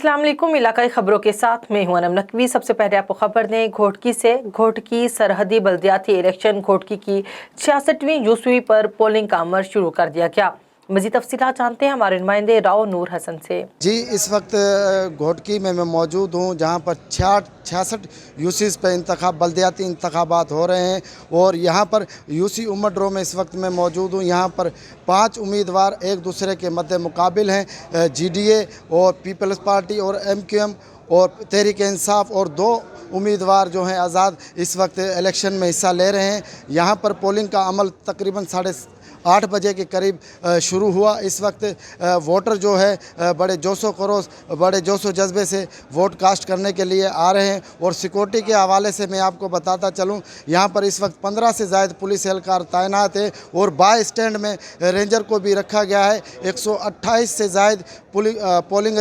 अस्सलाम वालेकुम। इलाकाई खबरों के साथ मैं हूं अनम नकवी। सबसे पहले आपको खबर दें घोटकी से। घोटकी सरहदी बल्दियाती इलेक्शन घोटकी की 66वीं यूसवी पर पोलिंग का अमल शुरू कर दिया गया। मज़ीद तफसीलात जानते हैं हमारे नुमाइंदे राव नूर हसन से। जी, इस वक्त घोटकी में मैं मौजूद हूँ, जहाँ पर 66 यूसीज़ पे बल्दियाती इंतखाबात हो रहे हैं और यहाँ पर यूसी उमर रो में इस वक्त मैं मौजूद हूँ। यहाँ पर 5 उम्मीदवार एक दूसरे के मद्दे मुकाबिल हैं, जीडीए और पीपल्स पार्टी और एमक्यूएम और तहरीक इंसाफ, और 2 उम्मीदवार जो हैं आज़ाद इस वक्त इलेक्शन में हिस्सा ले रहे हैं। यहाँ पर पोलिंग का अमल तकरीबन 8:30 बजे के करीब शुरू हुआ। इस वक्त वोटर जो है बड़े जोशो जज्बे से वोट कास्ट करने के लिए आ रहे हैं। और सिक्योरिटी के हवाले से मैं आपको बताता चलूँ, यहाँ पर इस वक्त 15 से ज़ायद पुलिस एहलकार तैनात है और बाय स्टैंड में रेंजर को भी रखा गया है। 128 से ज़ायद पोलिंग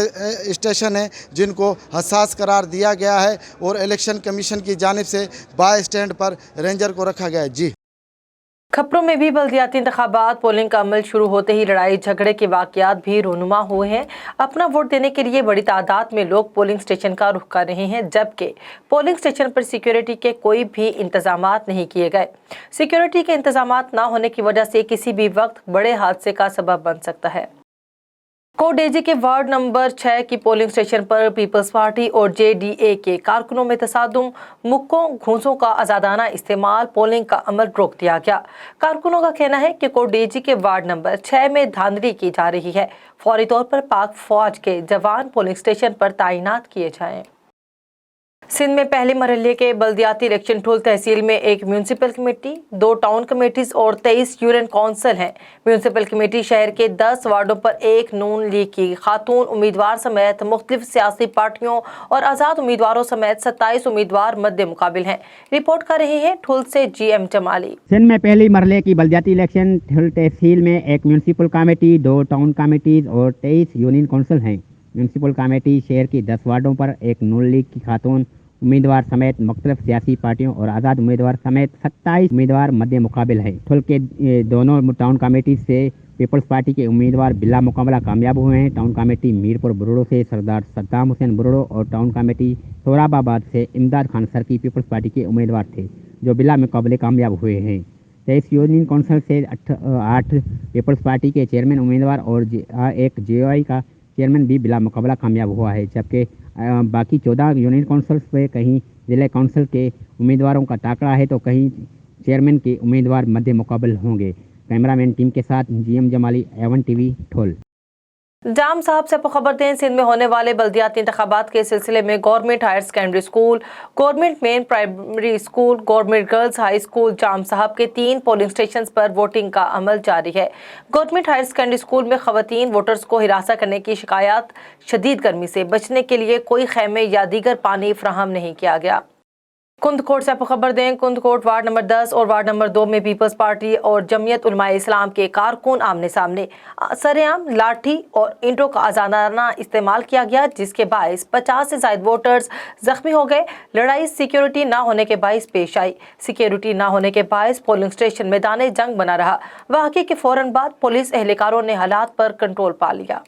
स्टेशन हैं जिनको हसास करार दिया गया है और इलेक्शन कमीशन की जानिब से बाय स्टैंड पर रेंजर को रखा गया है। जी, खबरों में भी बल्दियाती इंतखाबात पोलिंग का अमल शुरू होते ही लड़ाई झगड़े के वाकयात भी रूनुमा हुए हैं। अपना वोट देने के लिए बड़ी तादाद में लोग पोलिंग स्टेशन का रुख कर रहे हैं, जबकि पोलिंग स्टेशन पर सिक्योरिटी के कोई भी इंतजामात नहीं किए गए। सिक्योरिटी के इंतजामात ना होने की वजह से किसी भी वक्त बड़े हादसे का सबब बन सकता है। कोडेजी के वार्ड नंबर 6 की पोलिंग स्टेशन पर पीपल्स पार्टी और जेडीए के कारकुनों में तसादुम, मुक्कों घूंसों का आज़ादाना इस्तेमाल, पोलिंग का अमल रोक दिया गया। कारकुनों का कहना है कि कोडेजी के वार्ड नंबर 6 में धांधली की जा रही है। फौरी तौर पर पाक फौज के जवान पोलिंग स्टेशन पर तैनात किए जाएं। सिंध में पहले मरहले के बल्दियाती इलेक्शन ठुल तहसील में एक म्यूनसिपल कमेटी, 2 टाउन कमेटीज और 23 यूनियन काउंसिल हैं। म्यूनसिपल कमेटी शहर के 10 वार्डों पर एक नून लीग की खातून उम्मीदवार समेत मुख्तलिफ सियासी पार्टियों और आज़ाद उम्मीदवारों समेत 27 उम्मीदवार मद्दे मुकाबिल हैं। रिपोर्ट कर रहे हैं ठुल से GM जमाली। सिंध में पहले मरहले की बल्दियाती इलेक्शन ठुल तहसील में एक म्यूनसिपल कमेटी, 2 टाउन कमेटीज और 23 यूनियन काउंसिल हैं। म्यूनसिपल कमेटी शहर की 10 वार्डों पर एक नून लीग की खातून उम्मीदवार समेत मुख्तलिफ सियासी पार्टियों और आज़ाद उम्मीदवार समेत 27 उम्मीदवार मध्य मुकाबिल है। ठुल के दोनों टाउन कमेटी से पीपल्स पार्टी के उम्मीदवार बिला मुकाबला कामयाब हुए हैं। टाउन कमेटी मीरपुर बुरुड़ो से सरदार सद्दाम हुसैन बुरुड़ो और टाउन कमेटी सोराबाबाद से इमदाद खान सरकी पीपल्स पार्टी के उम्मीदवार थे, जो बिला मुकाबले कामयाब हुए हैं। 23 यूनियन काउंसिल से 8 पीपल्स पार्टी के चेयरमैन उम्मीदवार और एक JOI का चेयरमैन भी बिला मुकाबला कामयाब हुआ है, जबकि बाकी 14 यूनियन काउंसिल्स पे कहीं ज़िला काउंसिल के उम्मीदवारों का टाकरा है तो कहीं चेयरमैन के उम्मीदवार मध्य मुकाबल होंगे। कैमरामैन टीम के साथ GM जमाली, A1 TV, ठुल। जाम साहब से खबर दें। सिंध में होने वाले बल्दियाती इंतखाबात के सिलसिले में government higher secondary school, government main primary school, government girls high school Jam Sahib के 3 पोलिंग स्टेशन पर वोटिंग का अमल जारी है। गवर्नमेंट हायर सेकेंडरी स्कूल में खवातीन वोटर्स को हिरासा करने की शिकायत, शदीद गर्मी से बचने के लिए कोई खैमे या दीगर पानी फराहम नहीं किया गया। कुंदकोट से आपको खबर दें। कुंदकोट वार्ड नंबर 10 और वार्ड नंबर 2 में पीपल्स पार्टी और जमीयत उलमाए इस्लाम के कारकुन आमने सामने सरेआम लाठी और ईंटों का आज़ादाना इस्तेमाल किया गया, जिसके बायस 50 से ज़ायद वोटर्स जख्मी हो गए। लड़ाई सिक्योरिटी ना होने के बायस पेश आई। सिक्योरिटी ना होने के बायस पोलिंग स्टेशन मैदान जंग बना रहा। वाक़े के फौरन बाद पुलिस एहलकारों ने हालात पर कंट्रोल पा लिया।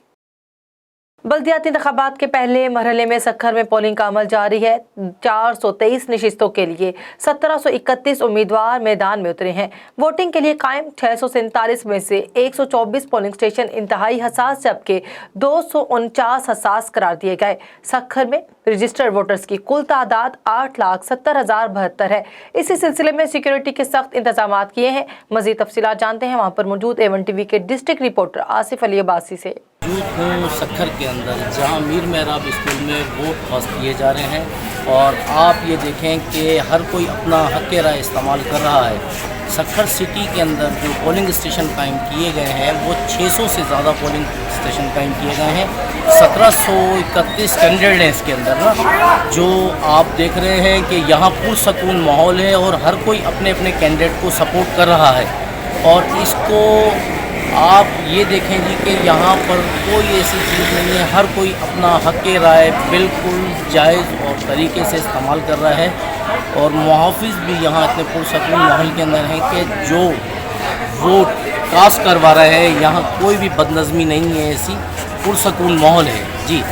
बल्दियाती इंतखाबात के पहले मरहले में सखर में पोलिंग का अमल जारी है। 423 नशिस्तों के लिए 1731 उम्मीदवार मैदान में उतरे हैं। वोटिंग के लिए कायम 647 में से 124 पोलिंग स्टेशन इंतहाई हसास, जबकि 249 हसास करार दिए गए। सखर में रजिस्टर्ड वोटर्स की कुल तादाद 8,70,072 है। इसी सिलसिले में सिक्योरिटी के सख्त इंतजाम किए हैं। मजीद तफसीलात जानते हैं वहाँ पर मौजूद A1 TV के डिस्ट्रिक्ट रिपोर्टर आसिफ अली अब्बासी से। सखर के अंदर जहां मीर मेहराब स्कूल में वोट पास किए जा रहे हैं और आप ये देखें कि हर कोई अपना हक़ राय इस्तेमाल कर रहा है। सखर सिटी के अंदर जो पोलिंग स्टेशन कायम किए गए हैं वो 600 से ज़्यादा पोलिंग स्टेशन कायम किए गए हैं। 1731 कैंडिडेट हैं इसके अंदर ना, जो आप देख रहे हैं कि यहाँ पुरसकून माहौल है और हर कोई अपने अपने कैंडिडेट को सपोर्ट कर रहा है। और इसको आप ये देखें जी कि यहाँ पर कोई ऐसी चीज़ नहीं है, हर कोई अपना हक़ राय बिल्कुल जायज़ और तरीके से इस्तेमाल कर रहा है। और मुहाफ़िज़ भी यहाँ इतने पुरसकून माहौल के अंदर हैं कि जो वोट कास्ट करवा रहे हैं, यहाँ कोई भी बदनज़मी नहीं है, ऐसी पुरसकून माहौल है जी।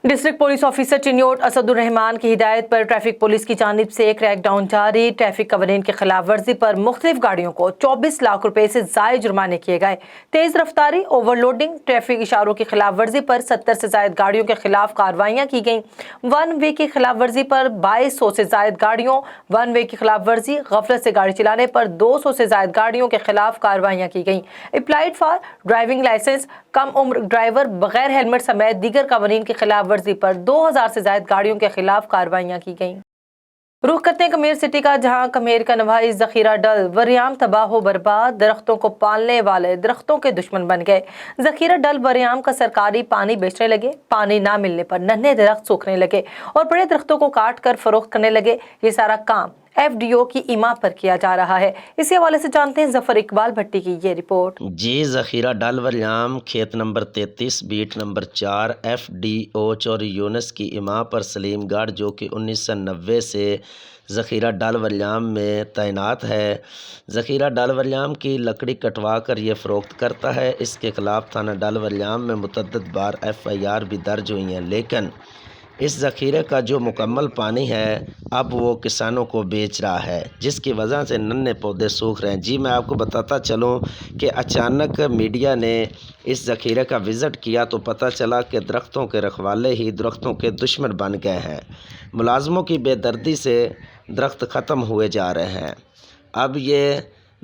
District police officer Chiniot Asadur Rehman की हिदायत पर ट्रैफिक पुलिस की जानिब से एक क्रैकडाउन जारी। ट्रैफिक कवानीन की खिलाफ वर्जी पर मुख्तलिफ गाड़ियों को 24 लाख रुपए से जायद जुर्माने किए गए। तेज रफ्तारी, ओवरलोडिंग, ट्रैफिक इशारों की खिलाफ वर्जी पर 70 से जायद गाड़ियों के खिलाफ कार्रवाइयाँ की गईं। वन वे की खिलाफ वर्जी पर 2200 से जायद गाड़ियों, वन वे की खिलाफ वर्जी, गफलत से गाड़ी चलाने पर 200 से जायद गाड़ियों के खिलाफ कार्रवाइयाँ की गईं। अप्लाइड फॉर ड्राइविंग लाइसेंस, कम उम्र ड्राइवर, बगैर हेलमेट समेत दीगर कवानीन की खिलाफ वर्जी पर 2000 से ज्यादा गाड़ियों के खिलाफ कार्रवाइयां की गईं। रुख करते हैं कमेर सिटी का, जहां कमेर का नवाई जखीरा डल वरियाम तबाह बर्बाद, दरख्तों को पालने वाले दरख्तों के दुश्मन बन गए। जखीरा डल वरियाम का सरकारी पानी बेचने लगे। पानी ना मिलने पर नन्हे दरख्त सूखने लगे और बड़े दरख्तों को काट कर फरोख्त करने लगे। ये सारा काम FDO की इमा पर किया जा रहा है। इसी हवाले से जानते हैं जफर इकबाल भट्टी की ये रिपोर्ट। जी, ज़ख़ीरा डल वरियाम खेत नंबर 33 बीट नंबर 4 FDO चौरी यूनुस की इमा पर सलीमगढ़, जो कि 1990 से ज़ख़ीरा डल वरियाम में तैनात है, ज़ख़ीरा डल वरियाम की लकड़ी कटवा कर ये फ़रोख्त करता है। इसके ख़िलाफ़ थाना डल वरियाम में मुतअद्दिद बार FIR भी दर्ज हुई हैं, लेकिन इस ज़ख़ीरे का जो मुकम्मल पानी है अब वो किसानों को बेच रहा है, जिसकी वजह से नन्हे पौधे सूख रहे हैं। जी, मैं आपको बताता चलूं कि अचानक मीडिया ने इस ज़ख़ीरे का विज़िट किया तो पता चला कि दरख्तों के रखवाले ही दरख्तों के दुश्मन बन गए हैं। मुलाज़मों की बेदर्दी से दरख्त ख़त्म हुए जा रहे हैं। अब ये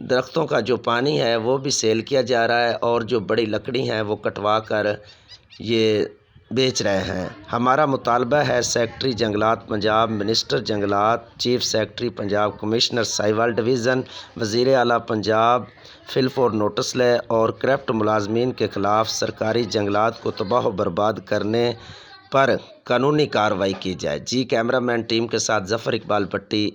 दरख्तों का जो पानी है वो भी सेल किया जा रहा है और जो बड़ी लकड़ी हैं वो कटवा कर ये बेच रहे हैं। हमारा मुतालबा है सेक्रेटरी जंगलात पंजाब, मिनिस्टर जंगलात, chief secretary Punjab, commissioner Sahiwal division, वज़ीर आला पंजाब फिलफोर नोटिस ले और क्राफ्ट मुलाजमीन के ख़िलाफ़ सरकारी जंगलात को तबाह बर्बाद करने पर कानूनी कार्रवाई की जाए। जी, कैमरामैन टीम के साथ जफ़र इकबाल भट्टी।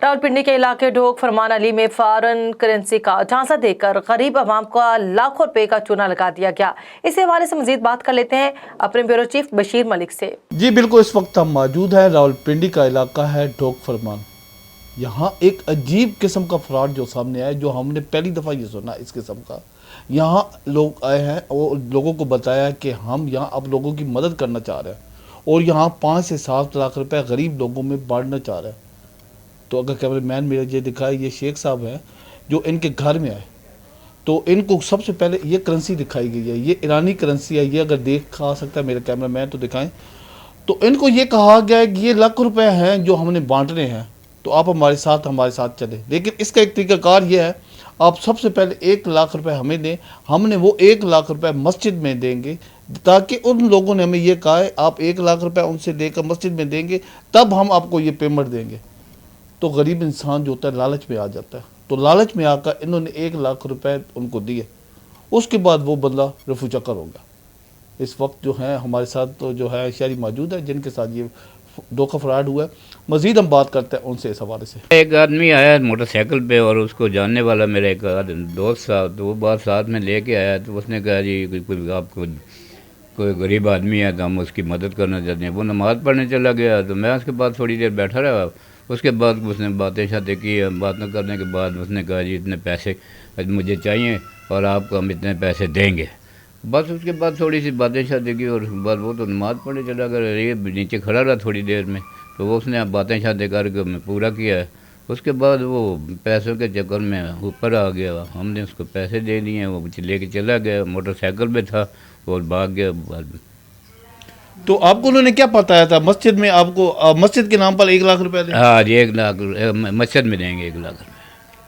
रावलपिंडी के इलाके ढोक फरमान अली में फॉरेन करेंसी का झांसा देकर गरीब आवाम का लाखों रुपए का चूना लगा दिया गया। इस हवाले से मजीद बात कर लेते हैं अपने ब्यूरो चीफ बशीर मलिक से। जी बिल्कुल, इस वक्त हम मौजूद हैं, रावलपिंडी का इलाका है ढोक फरमान। यहाँ एक अजीब किस्म का फ्रॉड जो सामने आया, जो हमने पहली दफ़ा ये सुना इस किस्म का। यहाँ लोग आए हैं और लोगों को बताया कि हम यहाँ अब लोगों की मदद करना चाह रहे हैं और यहाँ 5 से 7 लाख रुपए गरीब लोगों में बांटना चाह रहे हैं। तो अगर कैमरामैन मेरे ये दिखाए, ये शेख साहब हैं जो इनके घर में आए, तो इनको सबसे पहले ये करेंसी दिखाई गई है। ये ईरानी करेंसी है, ये अगर देखा सकता है मेरा कैमरामैन तो दिखाएं। तो इनको ये कहा गया है कि ये लाख रुपए हैं जो हमने बांटने हैं, तो आप हमारे साथ चले। लेकिन इसका एक तरीकाकार ये है, आप सबसे पहले 1 लाख रुपए हमें दें, हमने वो 1 लाख रुपए मस्जिद में देंगे, ताकि उन लोगों ने हमें ये कहा है आप 1 लाख रुपए उनसे लेकर मस्जिद में देंगे, तब हम आपको ये पेमेंट देंगे। तो गरीब इंसान जो होता है लालच में आ जाता है, तो लालच में आकर इन्होंने 1 लाख रुपए उनको दिए। उसके बाद वो बंदा रफू चक्कर हो गया। इस वक्त जो है हमारे साथ तो जो है शहरी मौजूद है जिनके साथ ये धोखा फ्रॉड हुआ है। मज़ीद हम बात करते हैं उनसे इस हवाले से। एक आदमी आया मोटरसाइकिल पे और उसको जानने वाला मेरा एक दोस्त था, तो वो बात साथ में लेके आया। तो उसने कहा जी कोई आपको कोई गरीब आदमी है तो हम उसकी मदद करना चाहते हैं। वो नमाज़ पढ़ने चला गया, तो मैं उसके बाद थोड़ी देर बैठा रहा। उसके बाद उसने बातें शातें की, बातें करने के बाद उसने कहा जी इतने पैसे मुझे चाहिए और आपको हम इतने पैसे देंगे। बस उसके बाद थोड़ी सी बातें शातें की और उसके बाद वो तो नमाज़ पढ़ने चला गया। ये नीचे खड़ा रहा थोड़ी देर में, तो वो उसने बातें शातें करके मैं पूरा किया है। उसके बाद वो पैसों के चक्कर में ऊपर आ गया। हमने उसको पैसे दे दिए, वो लेके चला गया, मोटरसाइकिल पे था और भाग गया बाद में। तो आपको उन्होंने क्या बताया था मस्जिद में? आपको मस्जिद के नाम पर 1 लाख रुपए दें? हाँ जी, 1 लाख मस्जिद में देंगे 1 लाख।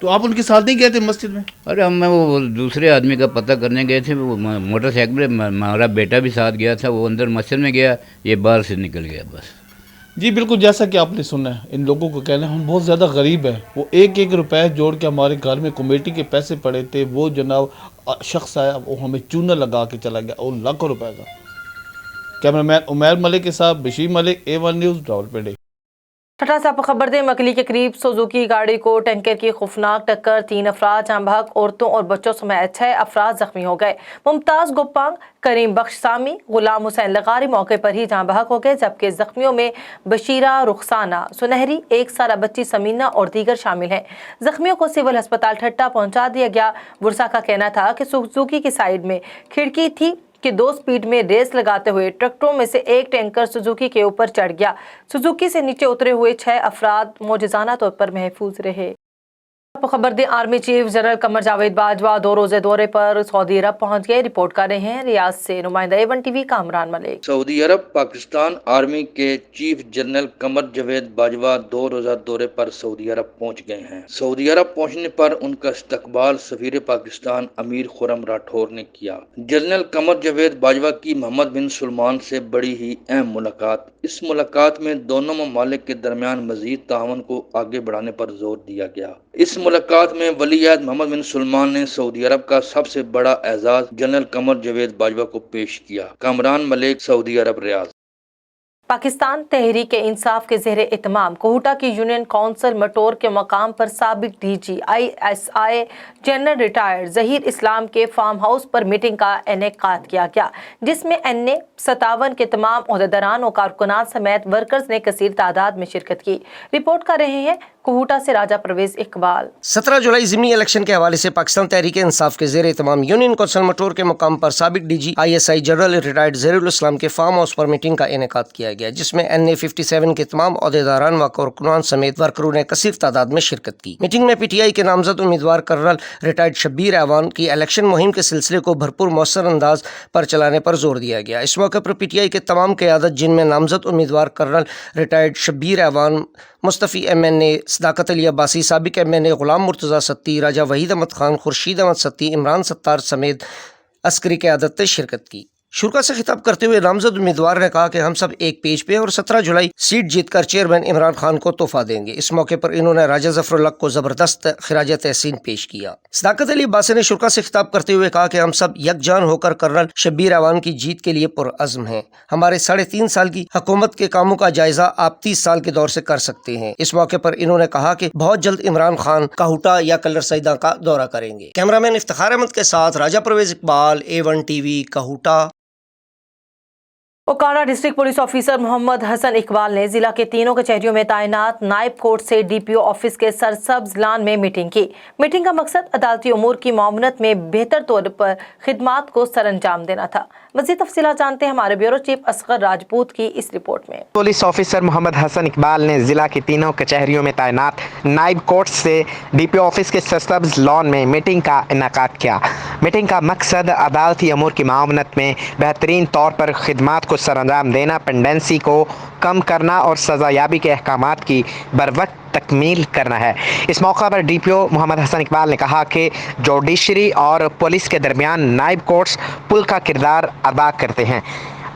तो आप उनके साथ नहीं गए थे मस्जिद में? अरे हम वो दूसरे आदमी का पता करने गए थे। वो मोटरसाइकिल में हमारा बेटा भी साथ गया था। वो अंदर मस्जिद में गया, ये बाहर से निकल गया बस। जी बिल्कुल, जैसा कि आपने सुना है, इन लोगों को कहना है हम बहुत ज़्यादा गरीब हैं। वो 1-1 रुपए जोड़ के हमारे घर में कमेटी के पैसे पड़े थे। वो जनाब शख्स आया, वो हमें चूना लगा के चला गया और लाखों रुपए का। कैमरामैन उमैर मलिक के साथ बशीर मलिक, A1 न्यूज़, रावलपिंडी। ठट्टा से आपको खबर दें, मकली के करीब सुजुकी गाड़ी को टैंकर की खौफनाक टक्कर, 3 अफराद जान बहक, औरतों और बच्चों समेत 6 अफराद जख्मी हो गए। मुमताज़ गुप्पांग, करीम बख्श सामी, गुलाम हुसैन लगारी मौके पर ही जान बहक हो गए, जबकि जख्मियों में बशीरा, रुखसाना, सुनहरी, 1 साला बच्ची समीना और दीगर शामिल हैं। जख्मियों को सिविल अस्पताल ठट्टा पहुंचा दिया गया। बुरसा का कहना था कि सुजुकी की साइड में खिड़की थी कि 2 स्पीड में रेस लगाते हुए ट्रैक्टरों में से एक टैंकर सुजुकी के ऊपर चढ़ गया। सुजुकी से नीचे उतरे हुए 6 अफराद मौजूजाना तौर पर महफूज रहे। आपको खबर दें, army chief general Qamar Javed Bajwa 2 रोजे दौरे पर सऊदी अरब पहुंच गए। रिपोर्ट कर रहे हैं रियाद से नुमाइंदा A1 TV कामरान मलिक। सऊदी अरब पाकिस्तान आर्मी के चीफ जनरल कमर जावेद बाजवा 2 रोजा दौरे पर सऊदी अरब पहुंच गए हैं। सऊदी अरब पहुंचने पर उनका इस्तकबाल सफीर पाकिस्तान अमीर खुरम राठौर ने किया। जनरल कमर जावेद बाजवा की मोहम्मद बिन सलमान से बड़ी ही अहम मुलाकात। इस मुलाकात में दोनों ममालिक के दरमियान मजीद तावन को आगे बढ़ाने पर जोर दिया गया। इस मुलाकात में वलीअहद मोहम्मद बिन सलमान ने सऊदी अरब का सबसे बड़ा एजाज जनरल कमर जावेद बाजवा को पेश किया। कामरान मलिक, सऊदी अरब, रियाद। पाकिस्तान तहरीक इंसाफ के ज़ेरे इत्माम कोहटा की यूनियन काउंसिल मटोर के मकाम पर साबिक DG ISI general retired Zaheer Islam के फार्म हाउस पर मीटिंग का इनेकाद किया गया, जिसमें NA 57 के तमाम ओहदेदारान और कारकुनान समेत वर्कर्स ने कसीर तादाद में शिरकत की। रिपोर्ट कर रहे हैं कोहटा से राजा परवेज इकबाल। 17 जुलाई ज़िमनी इलेक्शन के हवाले से पाकिस्तान तहरीक इंसाफ के ज़ेरे तमाम यूनियन काउंसिल मटोर के मुकाम पर साबिक DG ISI general retired Zaheerul Islam के फार्म हाउस पर मीटिंग का इनेकाद किया गया, जिसमें NA 57 के तमाम ओहदेदारान व कारकुनान समेत वर्करों ने कसीर तादाद में शिरकत की। मीटिंग में PTI के नामजद उम्मीदवार कर्नल रिटायर्ड शब्बीर ऐवान की इलेक्शन मुहिम के सिलसिले को भरपूर मौसर अंदाज पर चलाने पर जोर दिया गया। इस मौके पर PTI के तमाम क़यादत, जिनमें नामजद उम्मीदवार कर्नल रिटायर्ड शब्बीर ऐवान, मुस्तफ़ी MNA सदाकत अली अब्बासी, साबिक MNA गुलाम मुर्तज़ा सत्ती, राजा वहीद अहमद खान, खुर्शीद अहमद सत्ती, इमरान सत्तार समेत अस्करी क़यादत ने शिरकत की। शुरा से खिताब करते हुए नामजद उम्मीदवार ने कहा कि हम सब एक पेज पे और 17 जुलाई सीट जीतकर चेयरमैन इमरान खान को तोहफा देंगे। इस मौके पर इन्होंने राजा ज़फ़रुल हक को ज़बरदस्त खिराज तहसीन पेश किया। सदाकत अली अब्बासी ने शुरा से खिताब करते हुए कहा कि हम सब यकजान होकर कर्नल शब्बीर ऐवान की जीत के लिए पुरअज़्म हैं। हमारे 3.5 साल की हुकूमत के कामों का जायजा आप 30 साल के दौर से कर सकते हैं। इस मौके पर इन्होंने कहा कि बहुत जल्द इमरान खान काहुटा या कलर सईदा का दौरा करेंगे। कैमरामैन इफ्तिखार अहमद के साथ Raja Pervez Iqbal, A1 TV, Kahuta. Okara district police officer Mohammad Hassan Iqbal ने जिला के तीनों कचहरियों में तैनात नायब कोर्ट से DPO ऑफिस के सरसब्ज लान में मीटिंग की। मीटिंग का मकसद अदालती उमूर की मामनत में बेहतर तौर पर खिदमात को सरअंजाम देना था। मज़ीद तफसीलात जानते हैं हमारे ब्यूरो चीफ असगर राजपूत की इस रिपोर्ट में। पुलिस ऑफिसर मोहम्मद हसन इकबाल ने जिला की तीनों कचहरियों में तैनात नायब कोर्ट से DPO ऑफिस के सरसब्ज लॉन में मीटिंग का इनेकाद किया। मीटिंग का मकसद अदालती अमूर की मामनत में बेहतरीन तौर पर खिदमात को सरअंजाम देना, पेंडेंसी को कम करना और सजायाबी के अहकामात की बरवक्त तकमील करना है। इस मौका पर DPO मोहम्मद हसन इकबाल ने कहा कि जुडिशरी और पुलिस के दरमियान नायब कोर्ट्स पुल का किरदार अदा करते हैं।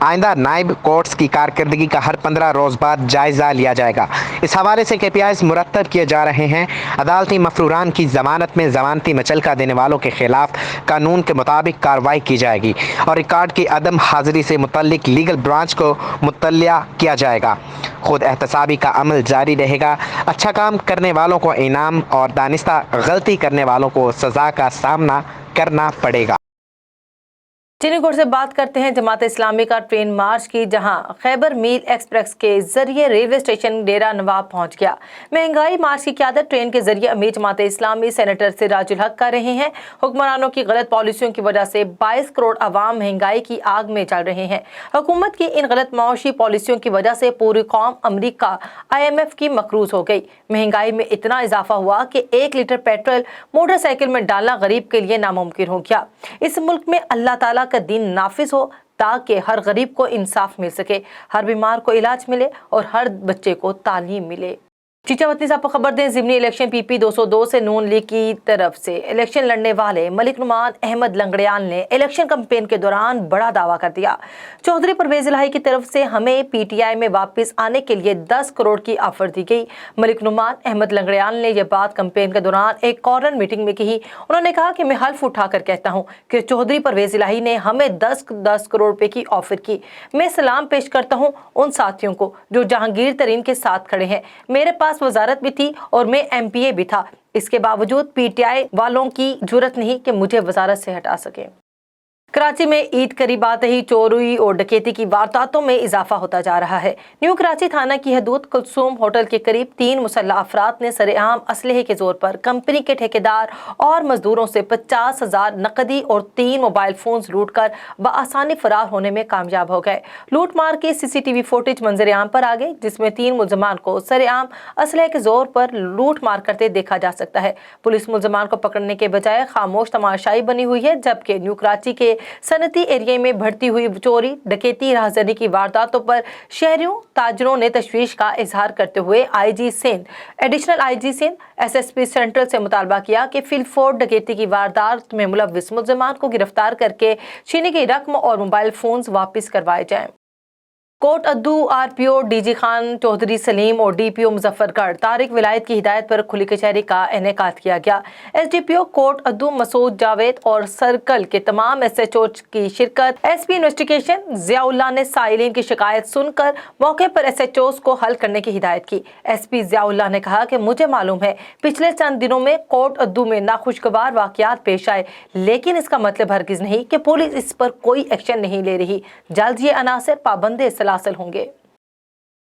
आइंदा नायब कोर्ट्स की कारकर्दगी का हर 15 रोज़ बाद जायज़ा लिया जाएगा। इस हवाले से KPIs मुरतब किए जा रहे हैं। अदालती मफरूरान की ज़मानत में ज़मानती मचलका देने वालों के खिलाफ कानून के मुताबिक कार्रवाई की जाएगी और रिकॉर्ड की अदम हाजिरी से मुतल्लिक लीगल ब्रांच को मुतल्लिया किया जाएगा। खुद एहतसाबी का अमल जारी रहेगा। अच्छा काम करने वालों को इनाम और दानिस्ता गलती करने वालों को सज़ा का सामना करना पड़ेगा। चिनीगढ़ से बात करते हैं जमात इस्लामी का ट्रेन मार्च की, जहां खैबर मील एक्सप्रेस के जरिए रेलवे स्टेशन डेरा नवाब पहुंच गया। महंगाई मार्च की क़यादत ट्रेन के जरिए अमीर जमात इस्लामी सेनेटर सिराजुल हक कर रहे हैं। हुक्मरानों की गलत पॉलिसियों की वजह से 22 करोड़ आवाम महंगाई की आग में जल रहे हैं। हुकूमत की इन गलत माशी पॉलिसियों की वजह से पूरी कौम अमरीका IMF की मकरूज हो गई। महंगाई में इतना इजाफा हुआ कि 1 लीटर पेट्रोल मोटरसाइकिल में डालना गरीब के लिए नामुमकिन हो गया। इस मुल्क में अल्लाह ताला का दीन नाफिज हो ताकि हर गरीब को इंसाफ मिल सके, हर बीमार को इलाज मिले और हर बच्चे को तालीम मिले। चीचावती साहब को खबर दें, ज़िमनी इलेक्शन PP 202 से नून लीग की तरफ से इलेक्शन लड़ने वाले मलिक नुमान अहमद लंगड़ियाल ने इलेक्शन कैंपेन के दौरान बड़ा दावा कर दिया। चौधरी परवेज इलाही की तरफ से हमें PTI में वापस आने के लिए 10 करोड़ की ऑफर दी गई। मलिक नुमान अहमद लंगड़ियाल ने यह बात कैंपेन के दौरान एक कॉर्नर मीटिंग में कही। उन्होंने कहा कि मैं हल्फ उठाकर कहता हूँ कि चौधरी परवेज इलाही ने हमें 10 करोड़ रुपए की ऑफर की। मैं सलाम पेश करता हूँ उन साथियों को जो जहांगीर तरीन के साथ खड़े हैं। मेरे पास वजारत भी थी और मैं MPA भी था, इसके बावजूद PTI वालों की जुर्रत नहीं कि मुझे वजारत से हटा सके। कराची में ईद करीब आते ही चोरी और डकैती की वारदातों में इजाफा होता जा रहा है। न्यू कराची थाना की हदूद कुलसूम होटल के करीब 3 मुसल्लह अफराद ने सरेआम असलहे के जोर पर कंपनी के ठेकेदार और मजदूरों से 50,000 नकदी और 3 मोबाइल फोन्स लूट कर बआसानी फरार होने में कामयाब हो गए। लूट मार के CCTV फुटेज मंजर आम पर आ गई, जिसमें 3 मुलजमान को सरेआम असलहे के जोर पर लूट मार करते देखा जा सकता है। पुलिस मुलजमान को पकड़ने के बजाय खामोश तमाशाई बनी हुई है, जबकि न्यू कराची के सनती एरिया में बढ़ती हुई चोरी डकैती राहजनी की वारदातों पर शहरियों ताजरों ने तशवीश का इजहार करते हुए IG Sindh, additional IG Sindh, SSP central से मुतालबा किया कि फिलफोर्ड डकैती की वारदात में मुलव्विस मुलजमान को गिरफ्तार करके छीनी गई रकम और मोबाइल फोन्स वापस करवाए जाएं। कोट अद्दू RPO DG खान चौधरी सलीम और DPO मुजफ्फरगढ़ तारिक विलायत की हिदायत पर खुली कचहरी का इनेकाद किया गया। SDPO कोट अद्दू मसूद जावेद और सर्कल के तमाम SHO की शिरकत। SP इन्वेस्टिगेशन जियाउल्लाह ने साइलिन की शिकायत सुनकर मौके पर SHOs को हल करने की हिदायत की। SP जियाउल्लाह ने कहा कि मुझे मालूम है पिछले चंद दिनों में कोट अद्दू में नाखुशगवार वाकयात पेश आए, लेकिन इसका मतलब हरगिज नहीं कि पुलिस इस पर कोई एक्शन नहीं ले रही। जल्द ये अनासर पाबंदे हासिल होंगे।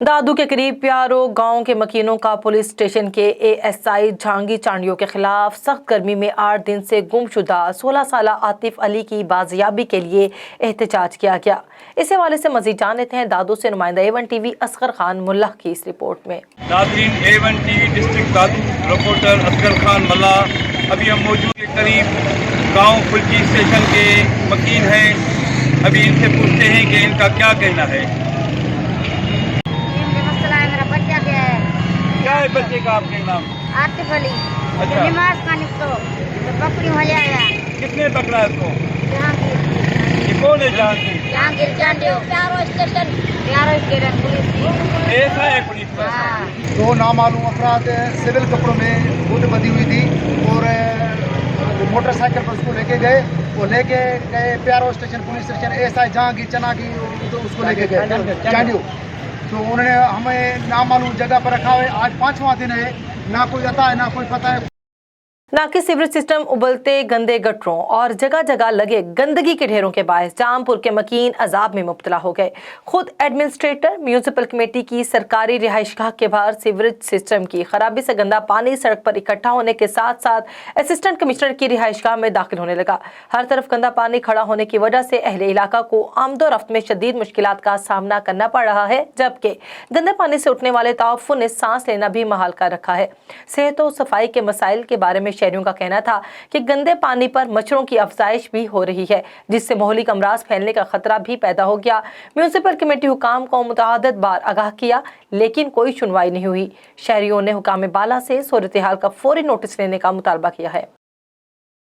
दादू के करीब प्यारो गांव के मकीनों का पुलिस स्टेशन के ASI झांगी चांडियों के खिलाफ सख्त गर्मी में 8 दिन से गुमशुदा 16 साला आतिफ अली की बाजियाबी के लिए एहतजाज किया गया। इस हवाले से मजीद जान लेते हैं दादू से नुमाइंदा A1 TV असगर खान मुल्ला की इस रिपोर्ट में। नाज़रीन, A1 TV डिस्ट्रिक्ट दादू रिपोर्टर असगर खान मुल्ला अभी हम मौजूद के करीब गाँव फुल्की स्टेशन के मकीन हैं। अभी इनसे पूछते हैं कि इनका क्या कहना है। क्या है बच्चे का आपके नाम? आतिफ अली। अच्छा। नमाज खाने तो बकरी हो जाएगा। किसने पकड़ा है इसको? जहांगीर। ये कौन है जहांगीर? जहांगीर चांडियो प्यारो स्टेशन पुलिस की। ऐसा है पुलिस में? हाँ। 2 नामालूम अफराद सिविल कपड़ों में बूट बंधी हुई थी और मोटरसाइकिल पर उसको लेके गए। वो लेके गए प्यारो station police station ASI Jahangir चना की, तो उसको लेके गए चांडियो। तो उन्होंने हमें नामालूम जगह पर रखा है। आज 5वां दिन है, ना कोई आता है ना कोई पता है। नाकी सीवरेज सिस्टम उबलते गंदे गटरों और जगह जगह लगे गंदगी के ढेरों के बायस जामपुर के मकीन अजाब में मुब्तला हो गए। खुद एडमिनिस्ट्रेटर म्यूनिसिपल कमेटी की सरकारी रिहाइशगाह के बाहर सीवरेज सिस्टम की खराबी से गंदा पानी सड़क पर इकट्ठा होने के साथ साथ असिस्टेंट कमिश्नर की रिहाइशगाह में दाखिल होने लगा। हर तरफ गंदा पानी खड़ा होने की वजह से अहले इलाका को आमदोरफ्त में शदीद मुश्किलात का सामना करना पड़ रहा है, जबकि गंदे पानी से उठने वाले तहफ़्फ़ुज़ ने सांस लेना भी महाल कर रखा है। सेहत और सफाई के मसाइल के बारे में शहरियों का कहना था कि गंदे पानी पर मच्छरों की अफजाइश भी हो रही है, जिससे मोहलिक अमराज फैलने का खतरा भी पैदा हो गया। म्यूनिसिपल कमेटी हुकाम को मुतअद्दिद बार आगाह किया, लेकिन कोई सुनवाई नहीं हुई। शहरियों ने हुकाम बाला से सूरत हाल का फौरी नोटिस लेने का मुतालबा किया है।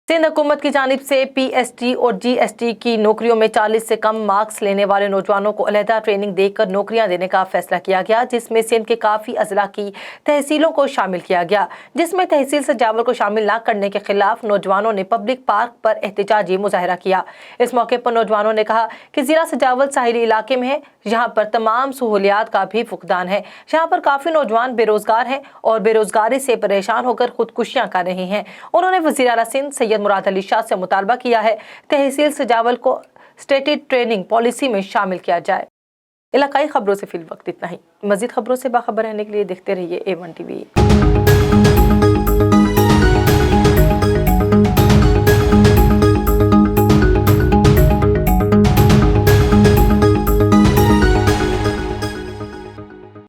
सिंध हुकूमत की जानिब से PST और GST की नौकरियों में 40 से कम मार्क्स लेने वाले नौजवानों को अलहदा ट्रेनिंग देकर नौकरियां देने का फैसला किया गया, जिसमें सिंध के काफ़ी अजला की तहसीलों को शामिल किया गया, जिसमें तहसील सजावल को शामिल न करने के खिलाफ नौजवानों ने पब्लिक पार्क पर एहतजाजी मुजाहरा किया। इस मौके पर नौजवानों ने कहा कि ज़िला सजावल साहिली इलाके में है, जहाँ पर तमाम सहूलियात का भी फुकदान है, जहाँ पर काफ़ी नौजवान बेरोजगार हैं और बेरोजगारी से परेशान होकर खुदकुशियाँ कर रहे हैं। उन्होंने वज़ीर आला सिंध सैयद मुराद अली शाह से मुतालबा किया है तहसील सजावल को स्टेटेड ट्रेनिंग पॉलिसी में शामिल किया जाए। इलाकाई खबरों से फिल वक्त इतना ही। मजीद खबरों से बाखबर रहने के लिए देखते रहिए A1 TV।